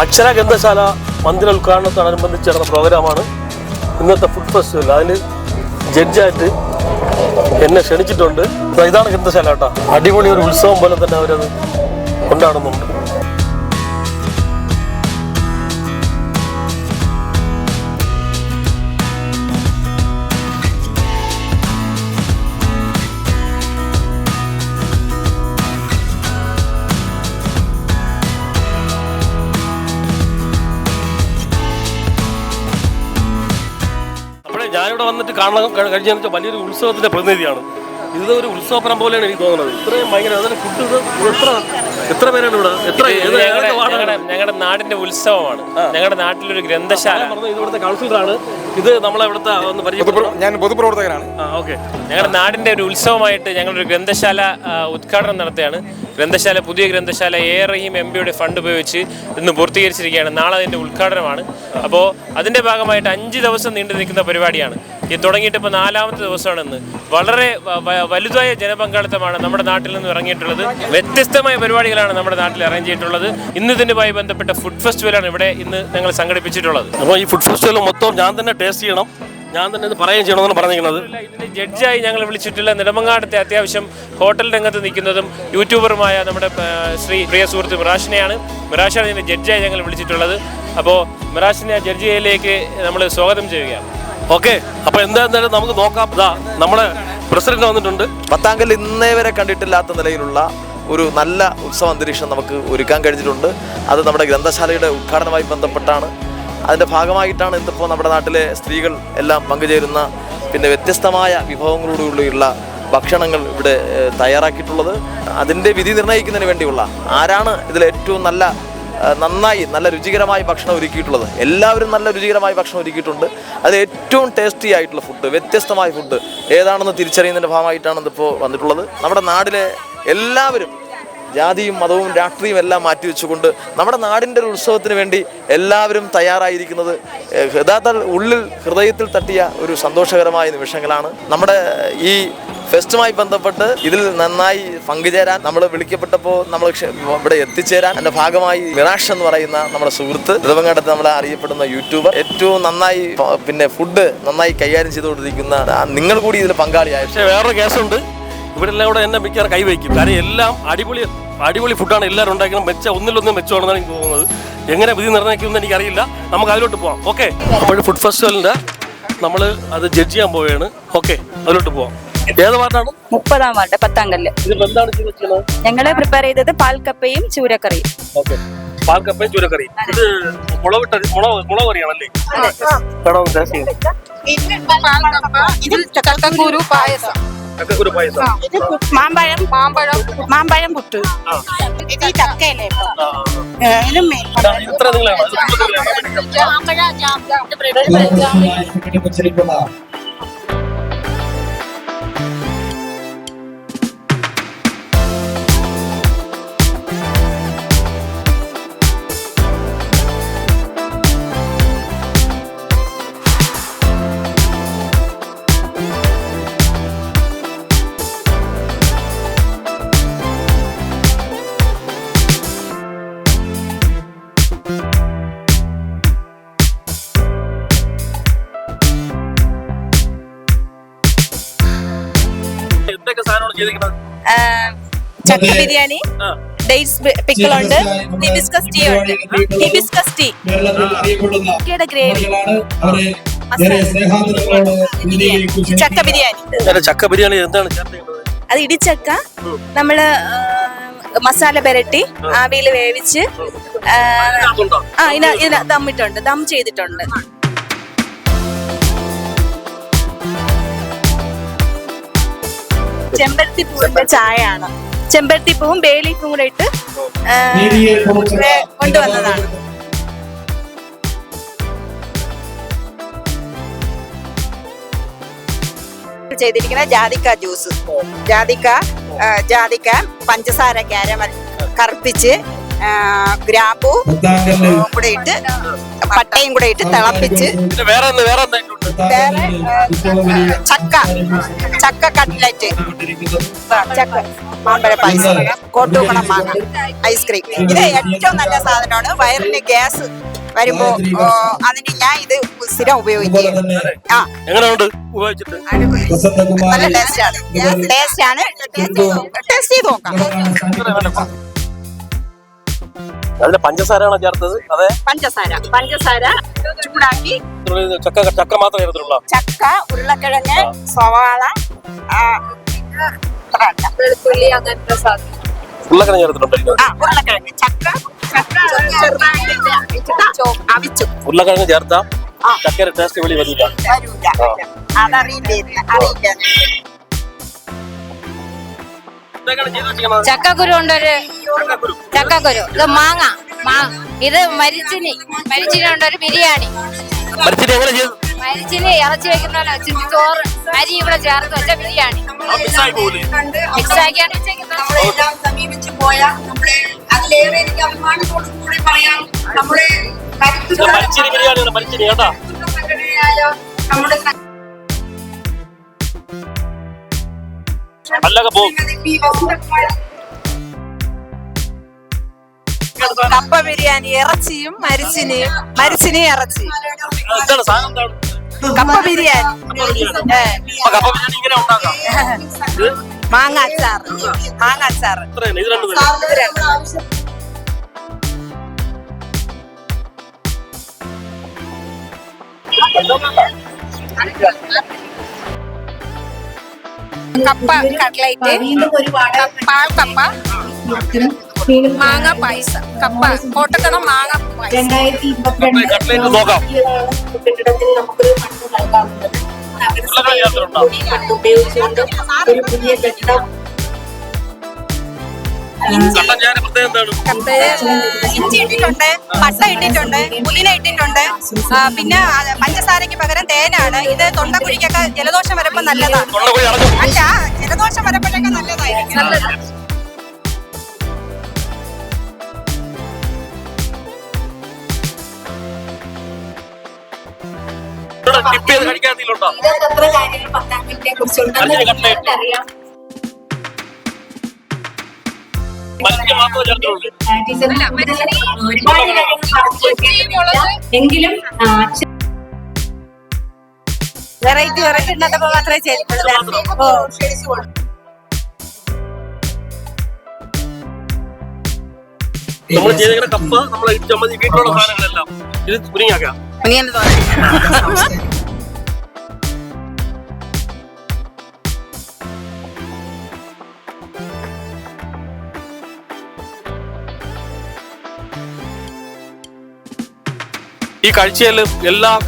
അക്ഷര ഗ്രന്ഥശാല മന്ദിര ഉദ്ഘാടനത്തോടനുബന്ധിച്ച് നടന്ന പ്രോഗ്രാമാണ് ഇന്നത്തെ ഫുഡ് ഫെസ്റ്റിവൽ. അതിൽ ജഡ്ജായിട്ട് എന്നെ ക്ഷണിച്ചിട്ടുണ്ട്. ഇതാണ് ഗ്രന്ഥശാല കേട്ടോ. അടിപൊളി ഒരു ഉത്സവം പോലെ തന്നെ അവരത് കൊണ്ടാടുന്നുണ്ട്. ഞാനിവിടെ വന്നിട്ട് കാണാൻ കഴിഞ്ഞതെന്ന് വെച്ചാൽ വലിയൊരു ഉത്സവത്തിൻ്റെ പ്രതിനിധിയാണ്. ഇത് ഒരു ഉത്സവപ്പരം പോലെയാണ് എനിക്ക് തോന്നുന്നത്. ഇത്രയും ഭയങ്കര അതിന് ഫുഡ് എത്ര പേരാണ് ഇവിടെ? ഞങ്ങളുടെ നാടിന്റെ ഉത്സവമാണ്. ഞങ്ങളുടെ നാട്ടിലൊരു ഗ്രന്ഥശാല. ഇവിടുത്തെ കൗൺസിലറാണ്. ഇത് നമ്മളെ ഇവിടുത്തെ ഞാൻ പൊതുപ്രവർത്തകനാണ്. ഓക്കെ. ഞങ്ങളുടെ നാടിന്റെ ഒരു ഉത്സവമായിട്ട് ഞങ്ങളൊരു ഗ്രന്ഥശാല ഉദ്ഘാടനം നടത്തുകയാണ്. ഗ്രന്ഥശാല, പുതിയ ഗ്രന്ഥശാല റഹീം എംപിയുടെ ഫണ്ട് ഉപയോഗിച്ച് ഇന്ന് പൂർത്തീകരിച്ചിരിക്കുകയാണ്. നാളെ അതിൻ്റെ ഉദ്ഘാടനമാണ്. അപ്പോൾ അതിൻ്റെ ഭാഗമായിട്ട് 5 ദിവസം നീണ്ടു നിൽക്കുന്ന പരിപാടിയാണ്. ഇത് തുടങ്ങിയിട്ട് ഇപ്പോൾ 4ാമത്തെ ദിവസമാണ് ഇന്ന്. വളരെ വലുതായ ജനപങ്കാളിത്തമാണ് നമ്മുടെ നാട്ടിൽ നിന്ന് ഇറങ്ങിയിട്ടുള്ളത്. വ്യത്യസ്തമായ പരിപാടികളാണ് നമ്മുടെ നാട്ടിൽ അറേഞ്ച് ചെയ്തിട്ടുള്ളത്. ഇന്ന് ഇതിനുമായി ബന്ധപ്പെട്ട ഫുഡ് ഫെസ്റ്റിവലാണ് ഇവിടെ ഇന്ന് ഞങ്ങൾ സംഘടിപ്പിച്ചിട്ടുള്ളത്. അപ്പോൾ ഈ ഫുഡ് ഫെസ്റ്റിവൽ മൊത്തം ഞാൻ തന്നെ ടേസ്റ്റ് ചെയ്യണം, ഞാൻ തന്നെ ഇത് പറയുകയും ചെയ്യണമെന്നാണ് പറഞ്ഞിരിക്കുന്നത്. ഇതിന് ജഡ്ജായി ഞങ്ങൾ വിളിച്ചിട്ടുള്ള നെടുമങ്ങാടത്തെ അത്യാവശ്യം ഹോട്ടൽ രംഗത്ത് നിൽക്കുന്നതും യൂട്യൂബറുമായ നമ്മുടെ പ്രിയ സുഹൃത്ത് മിറാഷിനെയാണ്. മിറാഷാണ് ഇതിൻ്റെ ജഡ്ജായി ഞങ്ങൾ വിളിച്ചിട്ടുള്ളത്. അപ്പോൾ മിറാഷിനെ ജഡ്ജിയിലേക്ക് നമ്മൾ സ്വാഗതം ചെയ്യുകയാണ്. ഓക്കെ. അപ്പോൾ എന്തായാലും നമുക്ക് നോക്കാം. ഇതാ നമ്മുടെ പ്രസിഡന്റ് വന്നിട്ടുണ്ട്. പത്താങ്കൽ ഇന്നേ വരെ കണ്ടിട്ടില്ലാത്ത നിലയിലുള്ള ഒരു നല്ല ഉത്സവ അന്തരീക്ഷം നമുക്ക് ഒരുക്കാൻ കഴിഞ്ഞിട്ടുണ്ട്. അത് നമ്മുടെ ഗ്രന്ഥശാലയുടെ ഉദ്ഘാടനവുമായി ബന്ധപ്പെട്ടാണ്. അതിൻ്റെ ഭാഗമായിട്ടാണ് ഇന്നിപ്പോൾ നമ്മുടെ നാട്ടിലെ സ്ത്രീകൾ എല്ലാം പങ്കുചേരുന്ന പിന്നെ വ്യത്യസ്തമായ വിഭവങ്ങളോടുകൂടിയുള്ള ഭക്ഷണങ്ങൾ ഇവിടെ തയ്യാറാക്കിയിട്ടുള്ളത്. അതിൻ്റെ വിധി നിർണ്ണയിക്കുന്നതിന് വേണ്ടിയുള്ള ആരാണ് ഇതിൽ ഏറ്റവും നല്ല രുചികരമായ ഭക്ഷണം ഒരുക്കിയിട്ടുള്ളത്. എല്ലാവരും നല്ല രുചികരമായ ഭക്ഷണം ഒരുക്കിയിട്ടുണ്ട്. അത് ഏറ്റവും ടേസ്റ്റി ആയിട്ടുള്ള ഫുഡ്, വ്യത്യസ്തമായ ഫുഡ് ഏതാണെന്ന് തിരിച്ചറിയുന്നതിൻ്റെ ഭാഗമായിട്ടാണ് ഇതിപ്പോൾ വന്നിട്ടുള്ളത്. നമ്മുടെ നാട്ടിലെ എല്ലാവരും ജാതിയും മതവും രാഷ്ട്രീയവും എല്ലാം മാറ്റിവെച്ചുകൊണ്ട് നമ്മുടെ നാടിൻ്റെ ഒരു ഉത്സവത്തിന് വേണ്ടി എല്ലാവരും തയ്യാറായിരിക്കുന്നത് ഹൃദയത്തിൽ തട്ടിയ ഒരു സന്തോഷകരമായ നിമിഷങ്ങളാണ്. നമ്മുടെ ഈ ഫെസ്റ്റുമായി ബന്ധപ്പെട്ട് ഇതിൽ നന്നായി പങ്കുചേരാൻ നമ്മൾ വിളിക്കപ്പെട്ടപ്പോൾ നമ്മൾ ഇവിടെ എത്തിച്ചേരാൻ എൻ്റെ ഭാഗമായി മിറാഷ് എന്ന് പറയുന്ന നമ്മുടെ സുഹൃത്ത്, നെടുമങ്ങാടത്ത് നമ്മളെ അറിയപ്പെടുന്ന യൂട്യൂബർ, ഏറ്റവും നന്നായി പിന്നെ ഫുഡ് നന്നായി കൈകാര്യം ചെയ്തുകൊണ്ടിരിക്കുന്ന നിങ്ങൾ കൂടി ഇതിൽ പങ്കാളിയായി. പക്ഷേ വേറൊരു കേസുണ്ട്. ഇവിടെ എല്ലാം കൂടെ എന്നെ മിക്കവാറും കൈവയ്ക്കും. കാരണം എല്ലാം അടിപൊളി ഫുഡാണ് എല്ലാവരും ഉണ്ടാക്കുന്നത്. ഒന്നിലൊന്നും മെച്ചമാണെന്നാണ് എനിക്ക് തോന്നുന്നത്. എങ്ങനെ വിധി നിർണ്ണയിക്കുമെന്ന് എനിക്കറിയില്ല. നമുക്ക് അതിലോട്ട് പോവാം. ഓക്കെ. അപ്പോൾ ഫുഡ് ഫെസ്റ്റിവലിൻ്റെ നമ്മൾ അത് ജഡ്ജ് ചെയ്യാൻ പോവുകയാണ്. ഓക്കെ, അതിലോട്ട് പോവാം. ഏത് വാർഡാണ്? 30ാം വാർഡ്, പത്താങ്കല്ല്. ഞങ്ങള് പ്രിപ്പയർ ചെയ്തത് പാൽക്കപ്പയും ചൂരക്കറിയും. ഓക്കെ, പാൽക്കപ്പയും ചൂരക്കറി. ഇത് മുളക് കറിയാണല്ലേ? ഇത് ചക്കക്കുരു പായസം, ഇത് മാമ്പഴം പുട്ട്, ഇത് ചക്കയല്ലേ, ഇത് ചക്ക ബിരിയാണി, ഡേറ്റ്സ് പിക്കിൾ ഉണ്ട്, ഹിബിസ്കസ് ടീ ഉണ്ട്. ഹിബിസ്കസ് ടീ, ഗ്രേവി, ചക്ക ബിരിയാണി. എന്താണ് അത് ഇടിച്ചക്ക നമ്മള് മസാല പുരട്ടി ആവിയിൽ വേവിച്ച് ദം ചെയ്തിട്ടുണ്ട്. ചെമ്പരത്തി പൂവിന്റെ ചായയാണ്. ചെമ്പരത്തി പൂവും ബേലീഫും കൂടെ ഇട്ട് കൊണ്ടുവന്നതാണ്. ചെയ്തിരിക്കുന്ന ജാതിക്ക ജ്യൂസ്, ജാതിക്ക പഞ്ചസാര കാരമൽ കറുപ്പിച്ച് ഗ്രാമ്പൂ കൂടെ ഇട്ട് പട്ടയും കൂടെ ഇട്ട് തിളപ്പിച്ച് പിന്നെ വേറെ എന്തായിട്ടുണ്ട്? വേറെ ചക്ക കട്ട്ലറ്റ്, ചക്ക മാമ്പഴ പായസം, കോട്ടൂക്കണം മാങ്ങ ഐസ്ക്രീം. ഇത് ഏറ്റവും നല്ല സാധനമാണ്. വയറിന് ഗ്യാസ് വരുമ്പോ അതിന് ഞാൻ ഇത് സ്ഥിരം ഉപയോഗിക്കുകയാണ്. ആ എങ്ങനെയുണ്ട് ഉപയോഗിച്ചിട്ട്? നല്ല ടേസ്റ്റാണ്. ടേസ്റ്റ് ചെയ്ത് നോക്കാം. അതിന്റെ പഞ്ചസാരയാണോ ചേർത്തത്? അതെ, പഞ്ചസാര ചൂടാക്കി ചക്ക മാത്രമേ ചേർത്തിട്ടുള്ളൂ. ചക്ക, ഉരുളക്കിഴങ്ങ്, സവാള, വെളുത്തുള്ളി അങ്ങനത്തെ സാധനം. ഉരുളക്കിഴങ്ങ് ചേർത്തിട്ടുണ്ട്. ഉരുളക്കിഴങ്ങ്, ചക്ക അവിച്ചു ഉരുളക്കിഴങ്ങ് ചേർത്താ ചക്കയുടെ ടേസ്റ്റ് വെളി വരില്ല. അതറിയില്ല. ചക്കക്കുരു കൊണ്ടൊരു ചക്കക്കുരു, ഇത് മാങ്ങ, ഇത് മരിച്ചിനി കൊണ്ടൊരു ബിരിയാണി. മരിച്ചിട്ട് എങ്ങനെ ചെയ്തു? മരിച്ചിനി ഇറച്ചി വെക്കുന്ന പോലെ വെച്ചിട്ട് ചോറ് അരി ഇവിടെ ചേർത്ത് വെച്ച ബിരിയാണി മിക്സ് ആക്കിയാണ് നമ്മളെല്ലാം സമീപിച്ചു പോയാൽ നമ്മളെ അതിലേറെ എനിക്ക് അഭിമാനത്തോടു കൂടി പറയാം. നമ്മുടെ മരിച്ചിരി ബിരിയാണിയാണ്. മരിച്ചിരി കേട്ടാ, സംഘടനയായ നമ്മുടെ നല്ലൊക്കെ പോകും. കപ്പ ബിരിയാണി, ഇറച്ചിയും മരിച്ചിനിയും ഇറച്ചി, എന്താണ് സാധനം? എന്താണ് കപ്പ ബിരിയാണി, കപ്പ ബിരിയാണി ഇങ്ങനെ ഉണ്ടാക്കാം? മാങ്ങ അച്ചാർ. ഇത്രയാണ് ഇത് രണ്ടും. കപ്പ കട്ട്ലൈറ്റ്, പാൽക്കപ്പ, മാങ്ങ പായസം, കപ്പ കോട്ടക്കണം മാങ്ങ പായസം. കട്ട്ലേറ്റ് നോക്കാം. കണ്ടം ഞാൻ പ്രത്യേകം എന്താണ്? ഇഞ്ചി ഇട്ടിട്ടുണ്ട്, പട്ട ഇട്ടിട്ടുണ്ട്, പുലിന ഇട്ടിട്ടുണ്ട്. പിന്നെ പഞ്ചസാരയ്ക്ക് പകരം തേനാണ്. ഇത് തൊണ്ടക്കുഴിക്കൊക്കെ ജലദോഷം വരുമ്പോ നല്ലതാണ്. തൊണ്ടക്കുഴി അടഞ്ഞു. അല്ല, ജലദോഷം വരുമ്പോഴൊക്കെ നല്ലതായിരിക്കും. ടിപ്പ് ചെയ്ത് കഴിക്കാത്തിലുണ്ടോ? കട്ട്ലേറ്റ് മത്സ്യം മാത്രമേ ചേർത്തുള്ളൂ. എങ്കിലും വെറൈറ്റി ഉണ്ടാക്കുമ്പോൾ മാത്രമേ ചെയ്തിട്ടുള്ളൂ. നമ്മൾ ചെയ്തിരിക്കുന്ന കപ്പ, നമ്മളെ ചമ്മന്തി, വീട്ടിലുള്ള സാധനങ്ങളെല്ലാം ഇത് മുരിങ്ങാക്കാം. ഈ കാഴ്ചയിൽ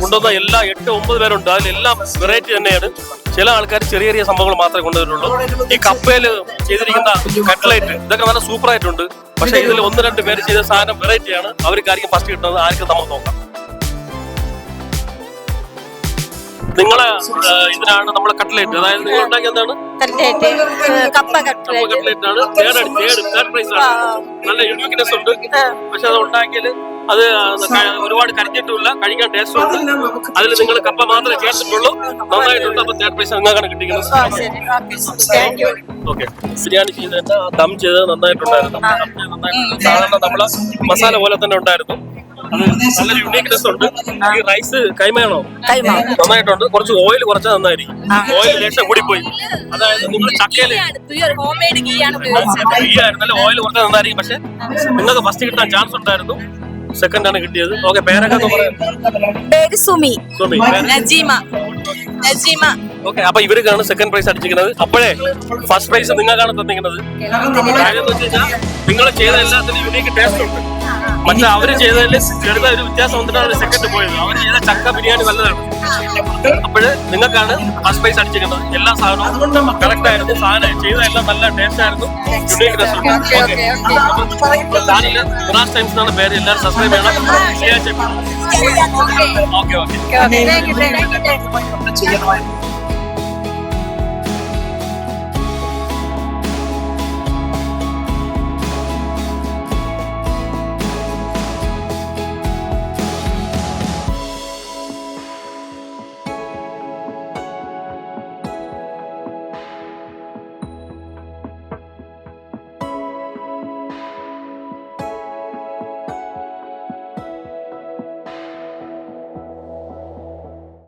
കൊണ്ടുവന്ന എല്ലാ 8-9 പേരുണ്ട്. അതിലെല്ലാം വെറൈറ്റി തന്നെയാണ്. ചില ആൾക്കാർ ചെറിയ ചെറിയ സംഭവങ്ങൾ മാത്രമേ കൊണ്ടുവരുള്ളൂ. ഈ കപ്പയിൽ ചെയ്തിരിക്കുന്ന കട്ട്ലേറ്റ് ഇതൊക്കെ നല്ല സൂപ്പർ ആയിട്ടുണ്ട്. പക്ഷെ ഇതിൽ 1-2 പേര് ചെയ്ത സാധനം വെറൈറ്റിയാണ്. അവർക്കായിരിക്കും ഫസ്റ്റ് കിട്ടുന്നത്. ആർക്കും നമുക്ക് നോക്കാം. നിങ്ങളെ ഇതിനാണ് നമ്മളെ കട്ട്ലേറ്റ്, അതായത് നിങ്ങൾ ഉണ്ടാക്കിയ എന്താണ്? കപ്പ കട്ട്ലേറ്റ് ആണ്. തേർഡ് പ്രൈസ് ആണ്. നല്ല യൂണിക്നെസ് ഉണ്ട്. പക്ഷെ അത് ഉണ്ടാക്കിയാൽ അത് ഒരുപാട് കരിഞ്ഞിട്ടുമില്ല, കഴിക്കാൻ ടേസ്റ്റ് ഉണ്ട്. അതിൽ നിങ്ങൾ കപ്പ മാത്രമേ ചേർത്തിട്ടുള്ളൂ. നന്നായിട്ടുണ്ട്. അപ്പൊ തേർഡ് പ്രൈസ് നിങ്ങൾക്കാണ് കിട്ടിയിരിക്കുന്നത്. ഓക്കെ, ബിരിയാണി ചെയ്തത് ദം ചെയ്തത് നന്നായിട്ടുണ്ടായിരുന്നു. സാധാരണ നമ്മളെ മസാല പോലെ തന്നെ ഉണ്ടായിരുന്നു. അത് നല്ലൊരു യുണീക്നെസ് ഉണ്ട്. ഈ റൈസ് കൈമയാണോ? നന്നായിട്ടുണ്ട്. കുറച്ച് ഓയിൽ കുറച്ച് നന്നായിരിക്കും. ഓയിൽ ലേശം കൂടിപ്പോയി. അതായത് നിങ്ങൾ ചക്കയില് ഗീ ആയിരുന്നല്ലേ, ഓയിൽ കുറച്ച് നന്നായിരിക്കും. പക്ഷെ നിങ്ങൾക്ക് ഫസ്റ്റ് കിട്ടാൻ ചാൻസ് ഉണ്ടായിരുന്നു. സെക്കൻഡ് ആണ് കിട്ടിയത്. ഓക്കെ, പേരൊക്കെ സുമി, നജീമ. ഓക്കെ, അപ്പൊ ഇവർക്കാണ് സെക്കൻഡ് പ്രൈസ് അടിച്ചിരിക്കുന്നത്. അപ്പോഴേ ഫസ്റ്റ് പ്രൈസ് നിങ്ങൾക്കാണ് തന്നിരിക്കുന്നത്. കാര്യം എന്ന് വെച്ച് കഴിഞ്ഞാൽ നിങ്ങൾ ചെയ്ത എല്ലാത്തിനും യുണീക്ക് ടേസ്റ്റ് ഉണ്ട്. മറ്റേ അവര് ചെയ്തതിൽ ചെറുതായ ഒരു വ്യത്യാസം വന്നിട്ടാണ് സെക്കൻഡ് പോയത്. അവർ ചെയ്ത ചക്ക ബിരിയാണി നല്ലതാണ്. അപ്പോഴ് നിങ്ങൾക്കാണ് ഫസ്റ്റ് പ്രൈസ് അടിച്ചിരിക്കുന്നത്. എല്ലാ സാധനവും കറക്റ്റ് ആയിരുന്നു. സാധനം ചെയ്തതെല്ലാം നല്ല ടേസ്റ്റ് ആയിരുന്നു. യുണീക്നെസ് ഉണ്ട്. ചാനല് റാസ് ടൈംസ് എന്നാണ് പേര്. എല്ലാവരും സബ്സ്ക്രൈബ് ചെയ്യണം. ഓക്കെ.